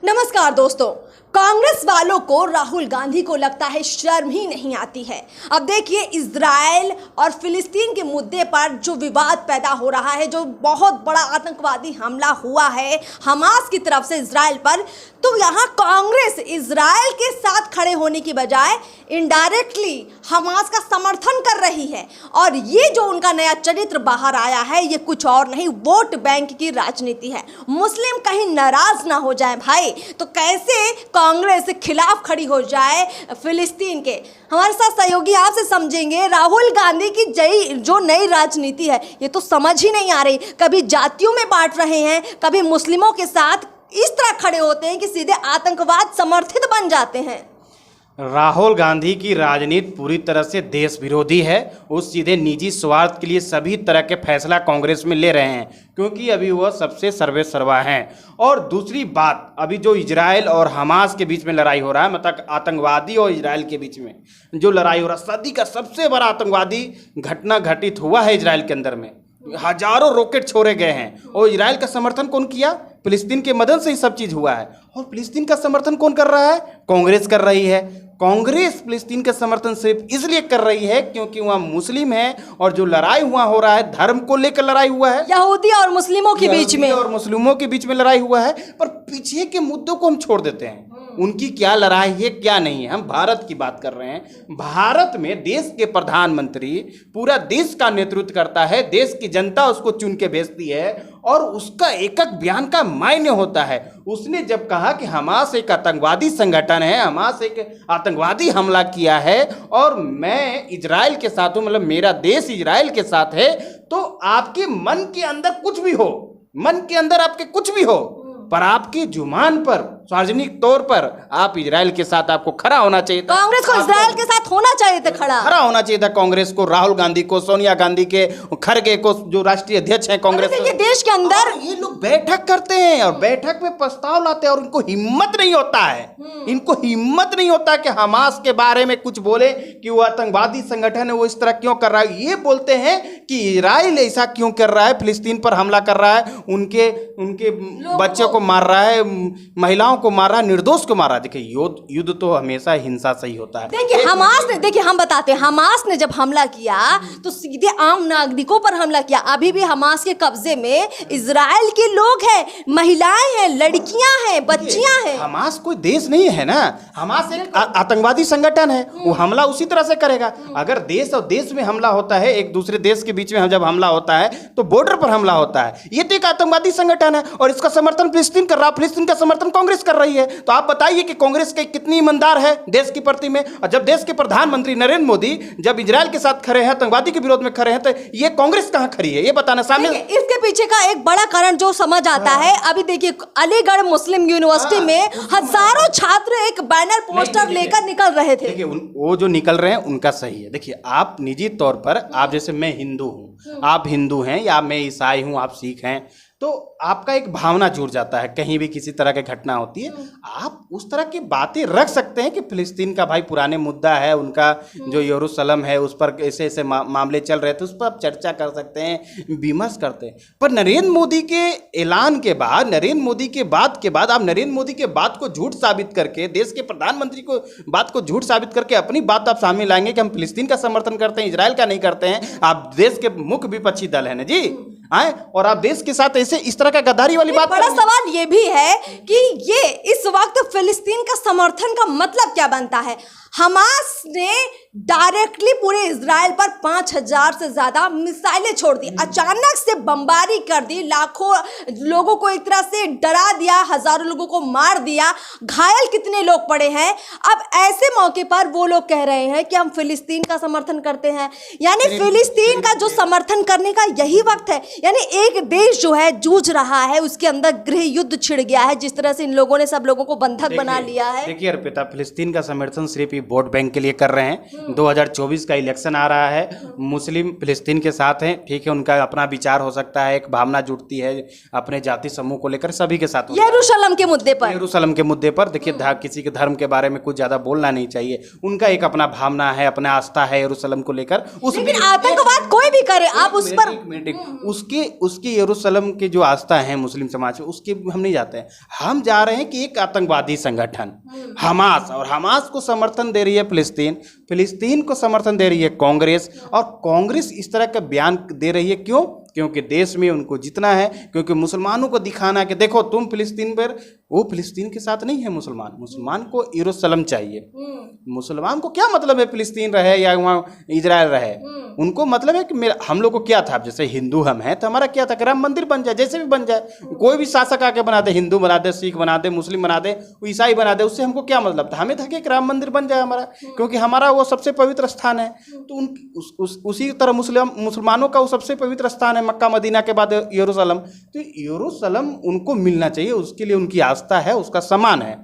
नमस्कार दोस्तों, कांग्रेस वालों को राहुल गांधी को लगता है शर्म ही नहीं आती है। अब देखिए, इजराइल और फिलिस्तीन के मुद्दे पर जो विवाद पैदा हो रहा है, जो बहुत बड़ा आतंकवादी हमला हुआ है हमास की तरफ से इजराइल पर, तो यहाँ कांग्रेस इजराइल के साथ खड़े होने की बजाय इनडायरेक्टली हमास का समर्थन कर रही है। और ये जो उनका नया चरित्र बाहर आया है, ये कुछ और नहीं, वोट बैंक की राजनीति है। मुस्लिम कहीं नाराज ना हो जाए भाई, तो कैसे कांग्रेस खिलाफ खड़ी हो जाए फिलिस्तीन के। हमारे साथ सहयोगी आपसे समझेंगे राहुल गांधी की जो नई राजनीति है, ये तो समझ ही नहीं आ रही। कभी जातियों में बांट रहे हैं, कभी मुस्लिमों के साथ इस तरह खड़े होते हैं कि सीधे आतंकवाद समर्थित बन जाते हैं। राहुल गांधी की राजनीति पूरी तरह से देश विरोधी है। वो सीधे निजी स्वार्थ के लिए सभी तरह के फैसला कांग्रेस में ले रहे हैं, क्योंकि अभी वह सबसे सर्वेसर्वा हैं। और दूसरी बात, अभी जो इजराइल और हमास के बीच में लड़ाई हो रहा है, मतलब आतंकवादी और इजराइल के बीच में जो लड़ाई हो रहा है, सदी का सबसे बड़ा आतंकवादी घटना घटित हुआ है इजराइल के अंदर में। हजारों रॉकेट छोड़े गए हैं और इजराइल का समर्थन कौन किया? फिलिस्तीन के मदद से ही सब चीज़ हुआ है। और फिलिस्तीन का समर्थन कौन कर रहा है? कांग्रेस कर रही है। कांग्रेस फिलिस्तीन का समर्थन सिर्फ इसलिए कर रही है क्योंकि वहाँ मुस्लिम है, और जो लड़ाई हुआ हो रहा है धर्म को लेकर लड़ाई हुआ है, यहूदी और मुस्लिमों के बीच में, और मुस्लिमों के बीच में लड़ाई हुआ है। पर पीछे के मुद्दों को हम छोड़ देते हैं, उनकी क्या लड़ाई है क्या नहीं है। हम भारत की बात कर रहे हैं। भारत में देश के प्रधानमंत्री पूरा देश का नेतृत्व करता है, देश की जनता उसको चुन के भेजती है और उसका एक एक बयान का मायने होता है। उसने जब कहा कि हमास एक आतंकवादी संगठन है, हमास एक आतंकवादी हमला किया है और मैं इजराइल के साथ हूं, मतलब मेरा देश इजराइल के साथ है, तो आपके मन के अंदर कुछ भी हो, मन के अंदर आपके कुछ भी हो, पर आपकी जुबान पर सार्वजनिक तौर पर आप इजराइल के साथ आपको खड़ा होना चाहिए था। कांग्रेस को इजराइल के साथ होना चाहिए था, खड़ा होना चाहिए था कांग्रेस को, राहुल गांधी को, सोनिया गांधी के, खड़गे को, जो राष्ट्रीय अध्यक्ष हैं कांग्रेस के। देश के अंदर ये लोग बैठक करते हैं और बैठक में प्रस्ताव लाते हैं और इनको हिम्मत नहीं होता है, इनको हिम्मत नहीं होता कि हमास के बारे में कुछ बोले कि वो आतंकवादी संगठन है, वो इस तरह क्यों कर रहा है। ये बोलते हैं कि इजराइल ऐसा क्यों कर रहा है, फिलिस्तीन पर हमला कर रहा है, उनके बच्चों को मार रहा है, महिलाओं को मार रहा है, निर्दोष को मार रहा है। देखिए, युद्ध तो हमेशा हिंसा से ही होता है। देखिए हमास ने, देखिए हम बताते हैं, हमास ने जब हमला किया तो सीधे आम नागरिकों पर हमला किया। अभी भी हमास के कब्जे में इजराइल के लोग हैं, महिलाएं हैं, लड़कियां हैं, बच्चियां हैं। हमास कोई देश नहीं है ना, हमास एक आतंकवादी संगठन है, वो हमला उसी तरह से करेगा। अगर देश और देश में हमला होता है, एक दूसरे देश के बीच में जब हमला होता है तो बॉर्डर पर हमला होता है। ये तो एक आतंकवादी संगठन है और इसका समर्थन फिलिस्तीन कर रहा है, फिलिस्तीन का समर्थन कांग्रेस कर रही है। तो आप बताइए कि कांग्रेस के कितनी ईमानदार है देश की प्रति में। और जब देश के प्रधानमंत्री नरेंद्र मोदी जब इजराइल के साथ खड़े हैं, आतंकवादी के विरोध में खड़े हैं, तो ये कांग्रेस कहां खड़ी है? ये बताना सामने। इसके पीछे का एक बड़ा कारण जो समझ आता है, अभी देखिए अलीगढ़ मुस्लिम यूनिवर्सिटी में हजारों छात्र एक बैनर पोस्टर लेकर निकल रहे थे। देखिए वो जो निकल रहे हैं उनका सही है। देखिए, आप निजी तौर पर, आप जैसे मैं हिंदू हूं, आप हिंदू हैं, या मैं ईसाई हूं, आप सिख हैं, तो आपका एक भावना जुड़ जाता है। कहीं भी किसी तरह की घटना होती है, आप उस तरह की बातें रख सकते हैं कि फिलिस्तीन का भाई पुराने मुद्दा है, उनका जो यरूशलेम है उस पर ऐसे ऐसे मामले चल रहे थे, उस पर आप चर्चा कर सकते हैं, विमर्श करते हैं। पर नरेंद्र मोदी के ऐलान के बाद, नरेंद्र मोदी के बात के बाद, आप नरेंद्र मोदी के बात को झूठ साबित करके, देश के प्रधानमंत्री को बात को झूठ साबित करके अपनी बात आप सामने लाएंगे कि हम फिलिस्तीन का समर्थन करते हैं, इजराइल का नहीं करते हैं। आप देश के मुख्य विपक्षी दल है ना जी, आए, और आप देश के साथ ऐसे इस तरह का गद्दारी वाली बात। बड़ा सवाल ये भी है कि ये इस वक्त फिलिस्तीन का समर्थन का मतलब क्या बनता है? हमास ने डायरेक्टली पूरे इजराइल पर 5000 से ज्यादा मिसाइलें छोड़ दी, अचानक से बमबारी कर दी, लाखों लोगों को एक तरह से डरा दिया, हजारों लोगों को मार दिया, घायल कितने लोग पड़े हैं। अब ऐसे मौके पर वो लोग कह रहे हैं कि हम फिलिस्तीन का समर्थन करते हैं। यानी फिलिस्तीन का जो समर्थन करने का यही वक्त है। यानी एक देश जो है जूझ रहा है, उसके अंदर गृह युद्ध छिड़ गया है, जिस तरह से इन लोगों ने सब लोगों को बंधक बना लिया है। देखिए अर्पिता, फिलिस्तीन का समर्थन सिर्फ वोट बैंक के लिए कर रहे हैं। 2024 का इलेक्शन आ रहा है, मुस्लिम फिलिस्तीन के साथ हैं, ठीक है, उनका अपना विचार हो सकता है, एक भावना जुड़ती है अपने जाति समूह को लेकर, सभी के साथ। यरूशलेम के मुद्दे पर, यरूशलेम के मुद्दे पर देखिए, किसी के धर्म के बारे में कुछ ज्यादा बोलना नहीं चाहिए, उनका एक अपना भावना है, अपना आस्था है यरूशलेम को लेकर। लेकिन आतंकवाद कोई भी करे, आप उस पर उसकी यरूशलेम की जो आस्था है मुस्लिम समाज में, उसके हम नहीं जाते हैं। हम जा रहे हैं कि एक आतंकवादी संगठन हमास, और हमास को समर्थन दे रही है फिलिस्तीन, फिलिस्तीन को समर्थन दे रही है कांग्रेस, और कांग्रेस इस तरह का बयान दे रही है। क्यों? क्योंकि देश में उनको जितना है, क्योंकि मुसलमानों को दिखाना कि देखो तुम फिलिस्तीन पर, वो फिलिस्तीन के साथ नहीं है मुसलमान को यरूशलेम चाहिए। मुसलमान को क्या मतलब है फिलिस्तीन रहे या वहाँ इजराइल रहे, उनको मतलब है कि हम लोग को क्या था, जैसे हिंदू हम हैं तो हमारा क्या था कि राम मंदिर बन जाए, जैसे भी बन जाए, कोई भी शासक आके बना दे, हिंदू बना दे, सिख बना दे, मुस्लिम बना दे, ईसाई बना दे, उससे हमको क्या मतलब था? हमें था कि राम मंदिर बन जाए हमारा, क्योंकि हमारा वो सबसे पवित्र स्थान है। तो उसी तरह मुसलमानों का वो सबसे पवित्र स्थान है मक्का मदीना के बाद यरूशलेम, तो यरूशलेम उनको मिलना चाहिए, उसके लिए उनकी आस्था है, उसका सम्मान है।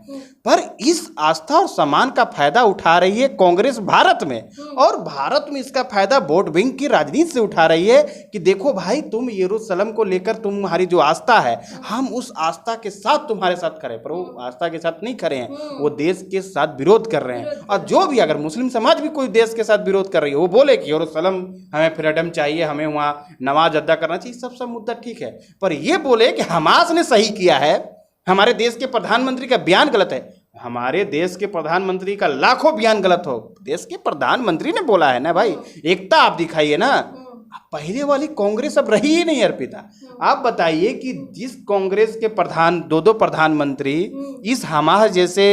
पर इस आस्था और सम्मान का फायदा उठा रही है कांग्रेस भारत में, और भारत में इसका फायदा वोट बैंक की राजनीति से उठा रही है कि देखो भाई, तुम यरूशलेम को लेकर तुम्हारी जो आस्था है, हम उस आस्था के साथ तुम्हारे साथ खड़े, पर वो आस्था के साथ नहीं खड़े हैं, वो देश के साथ विरोध कर रहे हैं। और जो भी अगर मुस्लिम समाज भी कोई देश के साथ विरोध कर रही है, वो बोले कि यरूशलेम हमें फ्रीडम चाहिए, हमें वहाँ नमाज अदा करना चाहिए, सब मुद्दा ठीक है, पर ये बोले कि हमास ने सही किया है, हमारे देश के प्रधानमंत्री का बयान गलत है। हमारे देश के प्रधानमंत्री का लाखों बयान गलत हो, देश के प्रधानमंत्री ने बोला है ना भाई, एकता आप दिखाइए ना। पहले वाली कांग्रेस अब रही ही नहीं अर्पिता। आप बताइए कि जिस कांग्रेस के दो प्रधानमंत्री इस हमास जैसे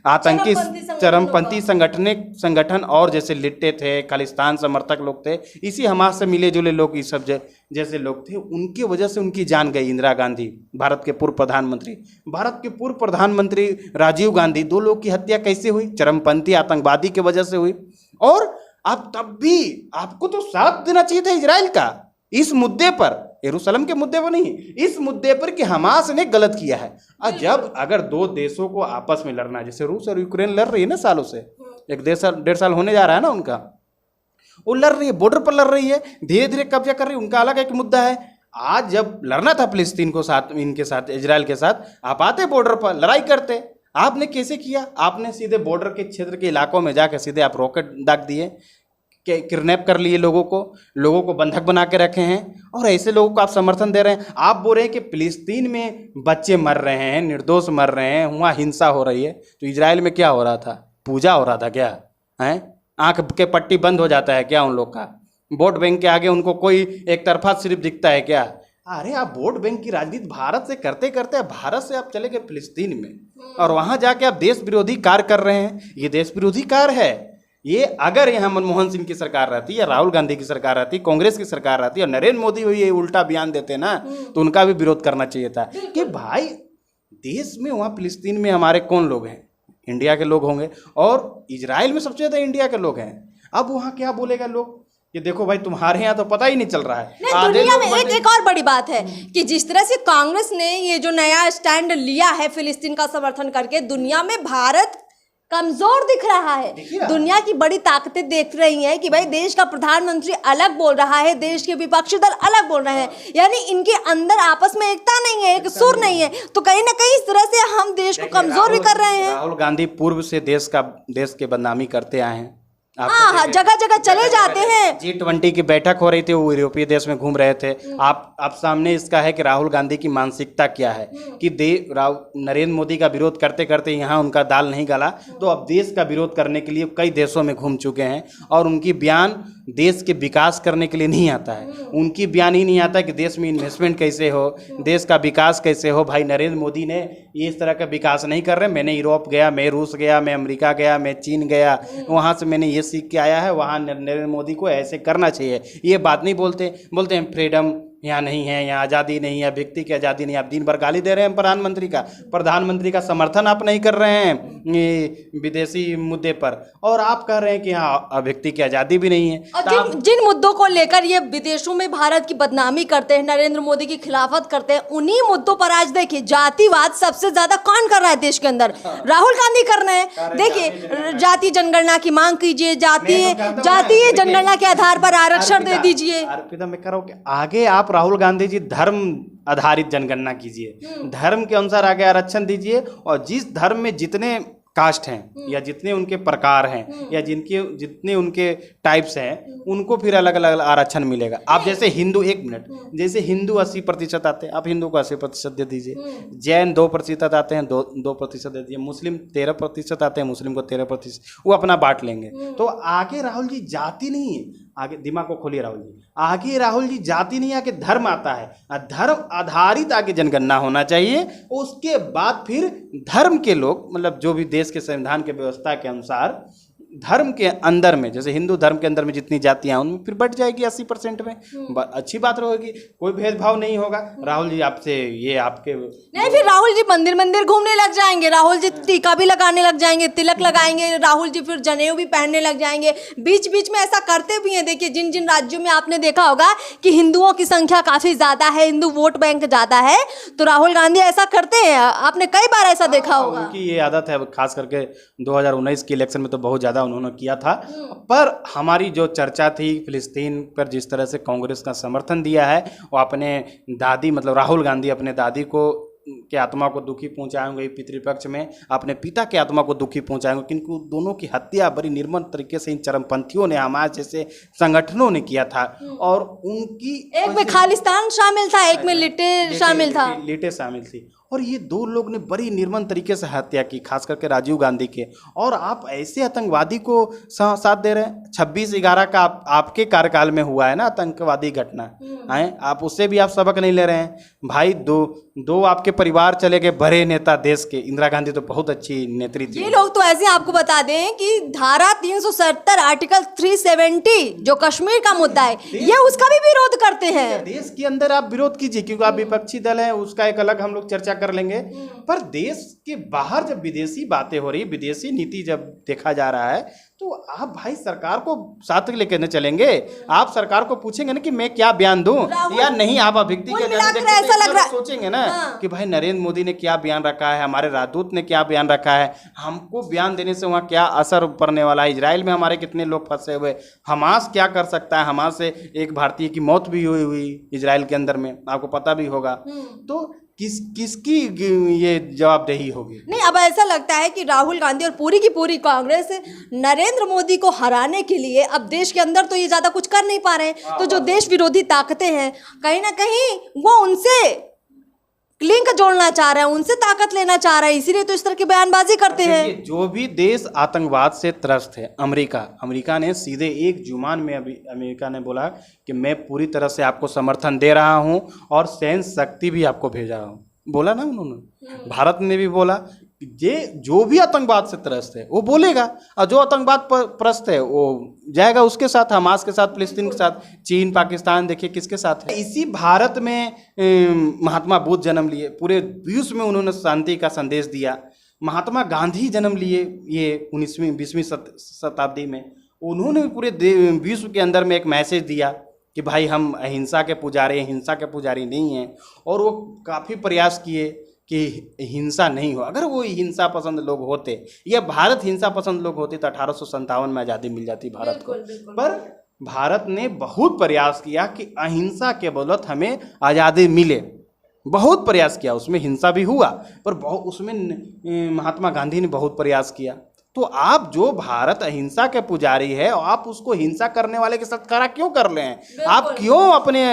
आतंकी चरमपंथी संगठन और जैसे लिट्टे थे, खालिस्तान समर्थक लोग थे, इसी हमास से मिले जुले लोग, इस सब जैसे लोग थे, उनकी वजह से उनकी जान गई। इंदिरा गांधी, भारत के पूर्व प्रधानमंत्री राजीव गांधी, दो लोग की हत्या कैसे हुई? चरमपंथी आतंकवादी की वजह से हुई। और अब तब भी आपको तो साथ देना चाहिए था इजराइल का इस मुद्दे पर, यरूशलेम के मुद्दे पर नहीं, इस मुद्दे पर कि हमास ने गलत किया है। और जब अगर दो देशों को आपस में लड़ना, जैसे रूस और यूक्रेन लड़ रही है ना सालों से, 1.5 साल होने जा रहा है ना उनका, वो लड़ रही है, बॉर्डर पर लड़ रही है, धीरे धीरे कब्जा कर रही है, उनका अलग एक मुद्दा है। आज जब लड़ना था फिलिस्तीन को साथ, इनके साथ, इजराइल के साथ, आप आते बॉर्डर पर लड़ाई करते। आपने कैसे किया? आपने सीधे बॉर्डर के क्षेत्र के इलाकों में जाकर सीधे आप रॉकेट दाग दिए, किडनैप कर लिए लोगों को बंधक बना के रखे हैं, और ऐसे लोगों को आप समर्थन दे रहे हैं। आप बोल रहे हैं कि फिलिस्तीन में बच्चे मर रहे हैं, निर्दोष मर रहे हैं, वहाँ हिंसा हो रही है, तो इजराइल में क्या हो रहा था? पूजा हो रहा था क्या? हैं? आंख के पट्टी बंद हो जाता है क्या उन लोग का? वोट बैंक के आगे उनको कोई एक तरफा सिर्फ दिखता है क्या? अरे आप वोट बैंक की राजनीति भारत से करते करते भारत से आप चले गए फिलिस्तीन में, और वहाँ जाके आप देश विरोधी कार्य कर रहे हैं। ये देश विरोधी कार्य है। ये अगर यहाँ मनमोहन सिंह की सरकार रहती, या राहुल गांधी की सरकार रहती, कांग्रेस की सरकार रहती, और नरेंद्र मोदी ये उल्टा बयान देते ना, तो उनका भी विरोध करना चाहिए था कि भाई देश में, वहाँ फिलिस्तीन में हमारे कौन लोग हैं? इंडिया के लोग होंगे, और इजराइल में सबसे ज़्यादा इंडिया के लोग हैं। अब वहाँ क्या बोलेगा लोग कि देखो भाई, तुम्हारे यहाँ तो पता ही नहीं चल रहा है। दुनिया में एक और बड़ी बात है कि जिस तरह से कांग्रेस ने ये जो नया स्टैंड लिया है फिलिस्तीन का समर्थन करके, दुनिया में भारत कमजोर दिख रहा है। दुनिया की बड़ी ताकतें देख रही हैं कि भाई देश का प्रधानमंत्री अलग बोल रहा है, देश के विपक्षी दल अलग बोल रहे हैं, यानी इनके अंदर आपस में एकता नहीं है, एक सुर नहीं है, तो कहीं ना कहीं इस तरह से हम देश को कमजोर भी कर रहे हैं। राहुल गांधी पूर्व से देश की बदनामी करते आए हैं। हाँ, जगह जगह चले जाते हैं। G20 की बैठक हो रही थी, वो यूरोपीय देश में घूम रहे थे। आप सामने इसका है कि राहुल गांधी की मानसिकता क्या है कि नरेंद्र मोदी का विरोध करते करते यहाँ उनका दाल नहीं गला, तो अब देश का विरोध करने के लिए कई देशों में घूम चुके हैं, और उनकी बयान देश के विकास करने के लिए नहीं आता है। उनकी बयान ही नहीं आता कि देश में इन्वेस्टमेंट कैसे हो, देश का विकास कैसे हो। भाई नरेंद्र मोदी ने ये इस तरह का विकास नहीं कर रहे। मैंने यूरोप गया, मैं रूस गया, मैं अमेरिका गया, मैं चीन गया, वहाँ से मैंने ये सीख के आया है, वहाँ नरेंद्र मोदी को ऐसे करना चाहिए। ये बात नहीं बोलते हैं फ्रीडम, यहाँ नहीं है, यहाँ आज़ादी नहीं है, व्यक्ति की आज़ादी नहीं है। आप दिन भर गाली दे रहे हैं प्रधानमंत्री का समर्थन आप नहीं कर रहे हैं ये विदेशी मुद्दे पर, और आप कह रहे हैं कि यहाँ व्यक्ति की आज़ादी भी नहीं है। और तो आप जिन मुद्दों को लेकर ये विदेशों में भारत की बदनामी करते हैं, नरेंद्र मोदी की खिलाफत करते हैं, उन्हीं मुद्दों पर आज देखिए जातिवाद सबसे ज्यादा कौन कर रहा है देश के अंदर? राहुल गांधी कर रहे हैं। देखिए जातीय जनगणना की मांग कीजिए, जातीय जनगणना के आधार पर आरक्षण दे दीजिए। अर्पिता, मैं कह रहा हूँ कि आगे आप राहुल गांधी जी धर्म आधारित जनगणना कीजिए, धर्म के अनुसार आगे आरक्षण दीजिए, और जिस धर्म में जितने कास्ट हैं या जितने उनके प्रकार हैं या जितने उनके टाइप्स हैं, उनको फिर अलग अलग आरक्षण मिलेगा। आप जैसे हिंदू, 1 मिनट, जैसे हिंदू 80% आते हैं, आप हिंदू को 80% दे दीजिए, जैन 2% आते हैं, 2% दे दीजिए, मुस्लिम 13% आते हैं, मुस्लिम को 13%, वो अपना बांट लेंगे। तो आगे राहुल जी जाति नहीं है, आगे दिमाग को खोलिए राहुल जी, आगे राहुल जी जाति नहीं, आगे धर्म आता है। धर्म आधारित आगे जनगणना होना चाहिए, उसके बाद फिर धर्म के लोग, मतलब जो भी देश के संविधान के व्यवस्था के अनुसार धर्म के अंदर में, जैसे हिंदू धर्म के अंदर में जितनी जातियां हैं उनमें फिर बढ़ जाएगी 80% में, अच्छी बात रहेगी, कोई भेदभाव नहीं होगा। राहुल जी आपसे ये आपके नहीं, फिर राहुल जी मंदिर मंदिर घूमने लग जाएंगे, राहुल जी टीका भी लगाने लग जाएंगे, तिलक लगाएंगे, राहुल जी फिर जनेऊ भी पहनने लग जाएंगे। बीच बीच में ऐसा करते भी हैं। देखिए जिन जिन राज्यों में आपने देखा होगा कि हिंदुओं की संख्या काफी ज्यादा है, हिंदू वोट बैंक ज्यादा है, तो राहुल गांधी ऐसा करते हैं। आपने कई बार ऐसा देखा होगा। उनकी ये आदत है, खास करके 2019 के इलेक्शन में तो बहुत ज्यादा उन्होंने किया था। पर हमारी जो चर्चा थी फिलिस्तीन पर, जिस तरह से कांग्रेस का समर्थन दिया है, वो अपने दादी, मतलब राहुल गांधी अपने दादी को के आत्मा को दुखी पहुंचाएंगे पितृपक्ष में, अपने पिता के आत्मा को दुखी पहुंचाएंगे, किंतु दोनों की हत्या बड़ी निर्मम तरीके से इन चरमपंथियों ने, हमारे जैसे संगठनों ने किया था। और उनकी एक में खालिस्तान शामिल था, एक में लिटे शामिल थी, और ये 2 लोग ने बड़ी निर्मम तरीके से हत्या की, खास करके राजीव गांधी के। और आप ऐसे आतंकवादी को साथ दे रहे हैं। 26/11 का आपके कार्यकाल में हुआ है ना आतंकवादी घटना, है, आप उससे भी आप सबक नहीं ले रहे हैं भाई। दो आपके परिवार चले गए बड़े नेता देश के। इंदिरा गांधी तो बहुत अच्छी नेत्री थी। ये लोग तो ऐसे आपको बता दें कि धारा 370 आर्टिकल 370 जो कश्मीर का मुद्दा है, ये उसका भी विरोध करते हैं। देश के अंदर आप विरोध कीजिए, क्योंकि आप विपक्षी दल हैं, उसका एक अलग हम लोग चर्चा कर लेंगे। पर देश के बाहर जब विदेशी बातें हो रही, विदेशी नीति जब देखा जा रहा है, तो आप भाई सरकार को साथ लेकर न चलेंगे। आप सरकार को पूछेंगे ना कि मैं क्या बयान दूं या नहीं। आप अभिव्यक्ति के ऐसा लग रहा है सोचेंगे ना कि भाई नरेंद्र मोदी ने क्या बयान रखा है, हमारे राजदूत ने क्या बयान रखा है, हमको बयान देने से वहाँ क्या असर पड़ने वाला है, इजराइल में हमारे कितने लोग फंसे हुए, हमास क्या कर सकता है, हमास से एक भारतीय की मौत भी हुई इजराइल के अंदर में, आपको पता भी होगा। तो किसकी ये जवाबदेही होगी? नहीं, अब ऐसा लगता है कि राहुल गांधी और पूरी की पूरी कांग्रेस नरेंद्र मोदी को हराने के लिए अब देश के अंदर तो ये ज्यादा कुछ कर नहीं पा रहे हैं, तो जो देश विरोधी ताकतें हैं कहीं ना कहीं वो उनसे लिंक जोड़ना चाह रहे हैं, उनसे ताकत लेना चाह रहे हैं, इसीलिए तो इस तरह की बयानबाजी करते हैं। जो भी देश आतंकवाद से त्रस्त है, अमेरिका ने सीधे एक जुबान में अभी अमेरिका ने बोला कि मैं पूरी तरह से आपको समर्थन दे रहा हूं और सैन्य शक्ति भी आपको भेजा हूं, बोला ना उन्होंने। भारत ने भी बोला ये जो भी आतंकवाद से त्रस्त है वो बोलेगा, और जो आतंकवाद प्रस्त है वो जाएगा उसके साथ, हमास के साथ, फिलिस्तीन के साथ, चीन, पाकिस्तान, देखिए किसके साथ है। इसी भारत में महात्मा बुद्ध जन्म लिए, पूरे विश्व में उन्होंने शांति का संदेश दिया। महात्मा गांधी जन्म लिए ये 19वीं 20वीं शताब्दी में, उन्होंने पूरे विश्व के अंदर में एक मैसेज दिया कि भाई हम अहिंसा के पुजारी, हिंसा के पुजारी नहीं हैं। और वो काफ़ी प्रयास किए कि हिंसा नहीं हो। अगर वो हिंसा पसंद लोग होते या भारत हिंसा पसंद लोग होते तो 1857 में आज़ादी मिल जाती भारत को। पर भारत ने बहुत प्रयास किया कि अहिंसा के बदौलत हमें आज़ादी मिले, बहुत प्रयास किया, उसमें हिंसा भी हुआ, पर उसमें महात्मा गांधी ने बहुत प्रयास किया। तो आप जो भारत अहिंसा के पुजारी है, आप उसको हिंसा करने वाले के साथ खड़ा क्यों कर रहे हैं? आप क्यों अपने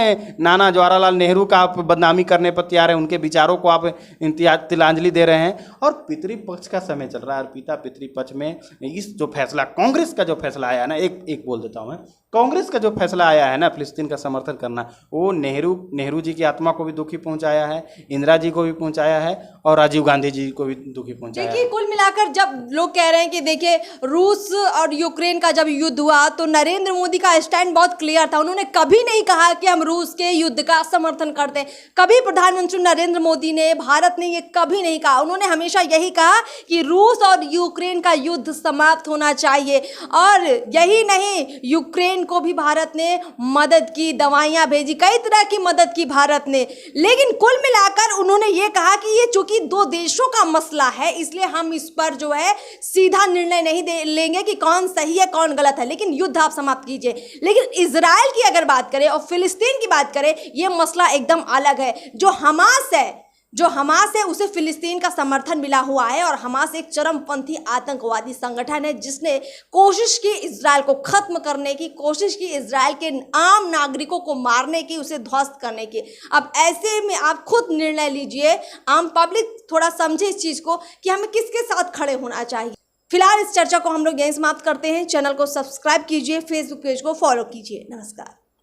नाना जवाहरलाल नेहरू का आप बदनामी करने पर तैयार हैं, उनके विचारों को आप तिलांजलि दे रहे हैं? और पितृपक्ष का समय चल रहा है, पितृपक्ष में इस जो फैसला कांग्रेस का जो फैसला आया ना, एक बोल देता हूँ मैं, कांग्रेस का जो फैसला आया है ना फिलिस्तीन का समर्थन करना, वो नेहरू जी की आत्मा को भी दुखी पहुंचाया है, इंदिरा जी को भी पहुंचाया है, और राजीव गांधी जी को भी दुखी पहुंचाया है। देखिए कुल मिलाकर जब लोग कह रहे हैं हैं कि देखिए रूस और यूक्रेन का जब युद्ध हुआ तो नरेंद्र मोदी का स्टैंड बहुत क्लियर था। उन्होंने कभी नहीं कहा कि हम रूस के युद्ध का समर्थन करते हैं। कभी प्रधानमंत्री नरेंद्र मोदी ने, भारत ने ये कभी नहीं कहा। उन्होंने हमेशा यही कहा कि रूस और यूक्रेन का युद्ध समाप्त होना चाहिए। और यही नहीं, यूक्रेन को भी भारत ने मदद की, दवाइयाँ भेजी, कई तरह की मदद की भारत ने। लेकिन कुल मिलाकर उन्होंने ये कहा कि ये चूंकि दो देशों का मसला है इसलिए हम इस पर जो है सीधा निर्णय नहीं लेंगे कि कौन सही है कौन गलत है, लेकिन युद्ध आप समाप्त कीजिए। लेकिन इजराइल की अगर बात करें और फिलिस्तीन की बात करें, ये मसला एकदम अलग है। जो हमास है उसे फिलिस्तीन का समर्थन मिला हुआ है और हमास एक चरमपंथी आतंकवादी संगठन है जिसने कोशिश की इजराइल को खत्म करने की, कोशिश की इजराइल के आम नागरिकों को मारने की, उसे ध्वस्त करने की। अब ऐसे में आप खुद निर्णय लीजिए, आम पब्लिक थोड़ा समझे इस चीज को कि हमें किसके साथ खड़े होना चाहिए। फिलहाल इस चर्चा को हम लोग यहीं समाप्त करते हैं। चैनल को सब्सक्राइब कीजिए, फेसबुक पेज को फॉलो कीजिए। नमस्कार।